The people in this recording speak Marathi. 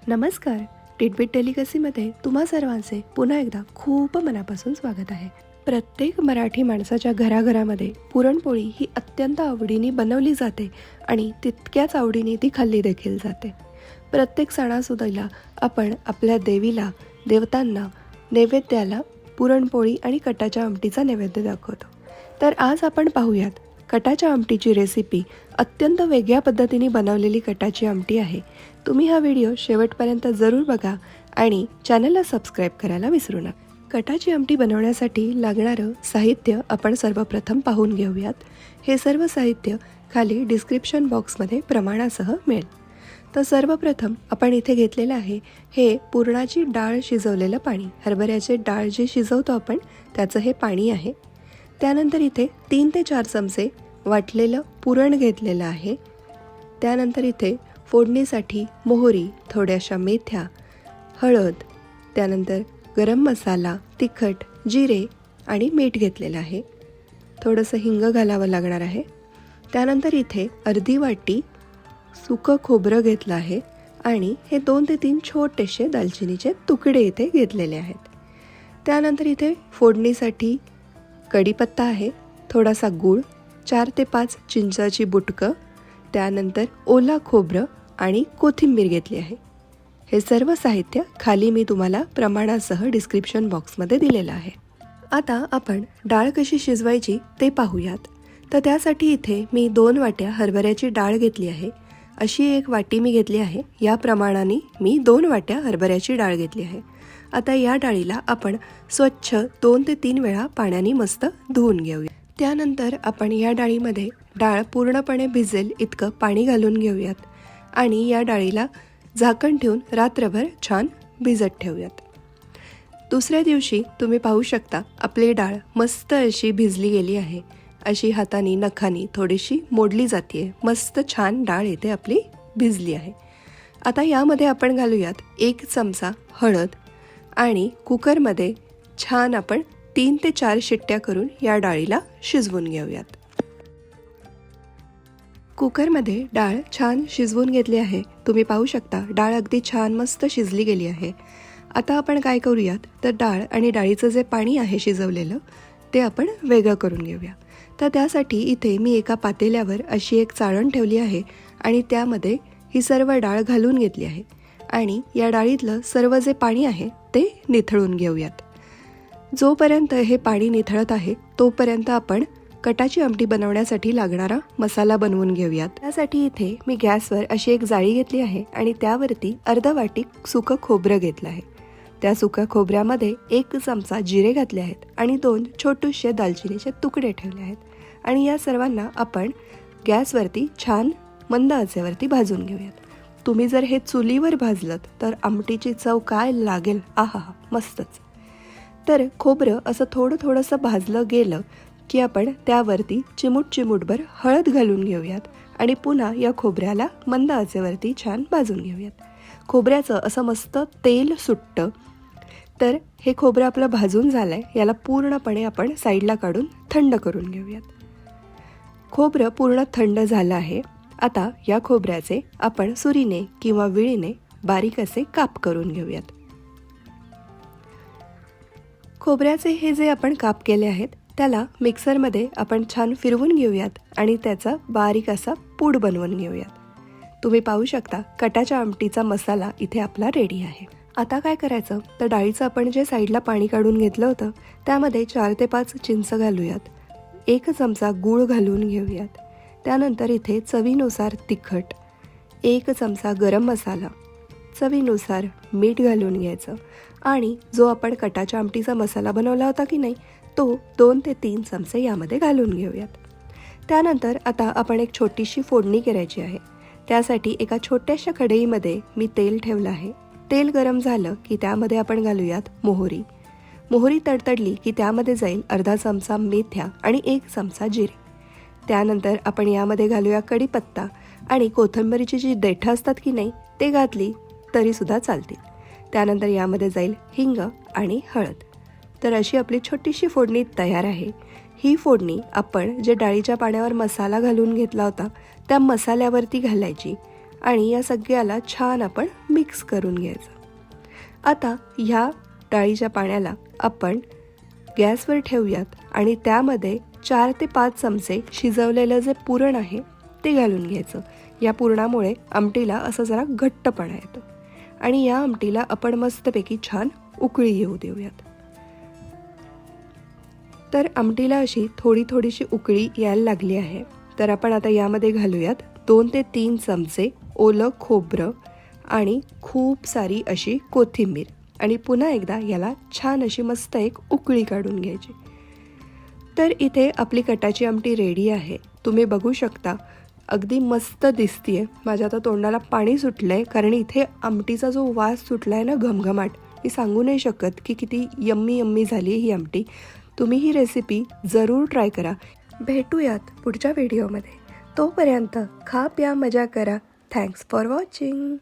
नमस्कार. टिटबिट डेलिकसीमध्ये तुम्हा सर्वांचे पुन्हा एकदा खूप मनापासून स्वागत आहे. प्रत्येक मराठी माणसाच्या घराघरामध्ये पुरणपोळी ही अत्यंत आवडीने बनवली जाते आणि तितक्याच आवडीने ती खाल्ली देखील जाते. प्रत्येक सणासुदीला आपण आपल्या देवीला, देवतांना नैवेद्याला पुरणपोळी आणि कटाच्या आमटीचा नैवेद्य दाखवतो. तर आज आपण पाहूयात कटाच्या आमटीची रेसिपी. अत्यंत वेगळ्या पद्धतीने बनवलेली कटाची आमटी आहे. तुम्ही हा व्हिडिओ शेवटपर्यंत जरूर बघा आणि चॅनलला सबस्क्राईब करायला विसरू नका. कटाची आमटी बनवण्यासाठी लागणारं साहित्य आपण सर्वप्रथम पाहून घेऊयात. हे सर्व साहित्य खाली डिस्क्रिप्शन बॉक्समध्ये प्रमाणासह मिळेल. तर सर्वप्रथम आपण इथे घेतलेलं आहे हे पुरणाची डाळ शिजवलेलं पाणी. हरभऱ्याचे डाळ जे शिजवतो आपण त्याचं हे पाणी आहे. त्यानंतर इथे 3 ते 4 चमचे वाटलेलं पुरण घेतलेलं आहे. त्यानंतर इथे फोडणीसाठी मोहरी, थोड्याशा मेथ्या, हळद, त्यानंतर गरम मसाला, तिखट, जिरे आणि मीठ घेतलेलं आहे. थोडंसं हिंग घालावं लागणार आहे. त्यानंतर इथे अर्धी वाटी सुकं खोबरं घेतलं आहे आणि हे 2 ते 3 छोटेसे दालचिनीचे तुकडे इथे घेतलेले आहेत. त्यानंतर इथे फोडणीसाठी कढीपत्ता आहे, थोडासा गूळ, 4 ते 5 चिंचाची बुटकं, त्यानंतर ओला खोबरं आणि कोथिंबीर घेतली आहे. हे सर्व साहित्य खाली मी तुम्हाला प्रमाणासह डिस्क्रिप्शन बॉक्समध्ये दिलेलं आहे. आता आपण डाळ कशी शिजवायची ते पाहूयात. तर त्यासाठी इथे मी 2 वाट्या हरभऱ्याची डाळ घेतली आहे. अशी एक वाटी मी घेतली आहे. या प्रमाणाने मी 2 वाट्या हरभऱ्याची डाळ घेतली आहे. आता या डाळीला आपण स्वच्छ 2 ते 3 वेळा पाण्याने मस्त धुवून घेऊया. त्यानंतर आपण या डाळीमध्ये डाळ पूर्णपणे भिजेल इतकं पाणी घालून घेऊयात आणि या डाळीला झाकण ठेवून रात्रभर छान भिजत ठेवूयात. दुसऱ्या दिवशी तुम्ही पाहू शकता आपली डाळ मस्त अशी भिजली गेली आहे. अशी हाताने नखानी थोडीशी मोडली जाते. मस्त छान डाळ इथे आपली भिजली आहे. आता यामध्ये आपण घालूयात 1 चमचा हळद आणि कुकरमध्ये छान आपण 3 ते 4 शिट्ट्या करून या डाळीला शिजवून घेऊयात. कुकरमध्ये डाळ छान शिजवून घेतली आहे. तुम्ही पाहू शकता डाळ अगदी छान मस्त शिजली गेली आहे. आता आपण काय करूयात तर डाळ आणि डाळीचं जे पाणी आहे शिजवलेलं ते आपण वेगळं करून घेऊया. तर त्यासाठी इथे मी एका पातेल्यावर अशी एक चाळण ठेवली आहे आणि त्यामध्ये ही सर्व डाळ घालून घेतली आहे आणि या डाळीतलं सर्व जे पाणी आहे ते निथळून घेऊयात. जोपर्यंत हे पाणी निथळत आहे तोपर्यंत आपण कटाची आमटी बनवण्यासाठी लागणारा मसाला बनवून घेऊयात. त्यासाठी इथे मी गॅसवर अशी एक जाळी घेतली आहे आणि त्यावरती अर्धा वाटी सुकं खोबरं घेतलं आहे. त्या सुक्या खोबऱ्यामध्ये 1 चमचा जिरे घातले आहेत आणि 2 छोटेसे दालचिनीचे तुकडे ठेवले आहेत आणि या सर्वांना आपण गॅसवरती छान मंद आचेवरती भाजून घेऊयात. तुम्ही जर हे चुलीवर भाजलं तर आमटीची चव काय लागेल, आहा मस्तच. तर खोबरं असं थोडंसं भाजलं गेलं की आपण त्यावरती चिमूटभर हळद घालून घेऊयात आणि पुन्हा या खोबऱ्याला मंद आचेवरती छान भाजून घेऊयात. खोबऱ्याचं असं मस्त तेल सुटतं. तर हे खोबरं आपलं भाजून झालंय. याला पूर्णपणे आपण साईडला काढून थंड करून घेऊयात. खोबरं पूर्ण थंड झालं आहे. आता या खोबऱ्याचे आपण सुरीने किंवा विळीने बारीक असे काप करून घेऊयात. खोबऱ्याचे हे जे आपण काप केले आहेत त्याला मिक्सरमध्ये आपण छान फिरवून घेऊयात आणि त्याचा बारीक असा पूड बनवून घेऊयात. तुम्ही पाहू शकता कटाच्या आमटीचा मसाला इथे आपला रेडी आहे. आता काय करायचं तर डाळीचं आपण जे साईडला पाणी काढून घेतलं होतं त्यामध्ये 4 ते 5 चिंच घालूयात. 1 चमचा गूळ घालून घेऊयात. त्यानंतर इथे चवीनुसार तिखट, 1 चमचा गरम मसाला, चवीनुसार मीठ घालून घ्यायचं आणि जो आपण कटाच्या आमटीचा मसाला बनवला होता की नाही तो 2 ते 3 चमचे यामध्ये घालून घेऊयात. त्यानंतर आता आपण एक छोटीशी फोडणी करायची आहे. त्यासाठी एका छोट्याशा कढईमध्ये मी तेल ठेवलं आहे. तेल गरम झालं की त्यामध्ये आपण घालूयात मोहरी तडतडली की त्यामध्ये जाईल अर्धा चमचा मेथ्या आणि 1 चमचा जिरे. त्यानंतर आपण यामध्ये घालूया कढीपत्ता आणि कोथिंबीरीची जी देठं असतात की नाही ते घातली तरीसुद्धा चालतील. त्यानंतर यामध्ये जाईल हिंग आणि हळद. तर अशी आपली छोटीशी फोडणी तयार आहे. ही फोडणी आपण जे डाळीच्या पाण्यावर मसाला घालून घेतला होता त्या मसाल्यावरती घालायची आणि या सगळ्याला छान आपण मिक्स करून घ्यायचं। आता ह्या डाळीच्या पाण्याला आपण गॅसवर ठेवूयात आणि त्यामध्ये 4 ते 5 चमचे शिजवलेलं जे पुरण आहे ते घालून घ्यायचं। या पुरणामुळे आमटीला असं जरा घट्टपणा येतो आणि या आमटीला आपण मस्तपैकी छान उकळी येऊ देऊयात। तर आमटीला अशी थोडीशी उकळी यायला लागली आहे, तर आपण आता यामध्ये घालूयात 2 ते 3 चमचे ओलं खोबरं आणि खूप सारी अशी कोथिंबीर आणि पुन्हा एकदा याला छान अशी मस्त एक उकळी काढून घ्यायची। तर इथे आपली कटाची आमटी रेडी आहे। तुम्ही बघू शकता अगदी मस्त दिसतीये। माझ्या आता तोंडाला पाणी सुटलंय, कारण इथे आमटीचा जो वास सुटलाय ना, घमघमाट, मी सांगू नाही शकत की किती यम्मी झाली ही आमटी। तुम्ही ही रेसिपी जरूर ट्राय करा। भेटूयात पुढच्या व्हिडिओमध्ये। तोपर्यंत खा प्या मजा करा। Thanks for watching.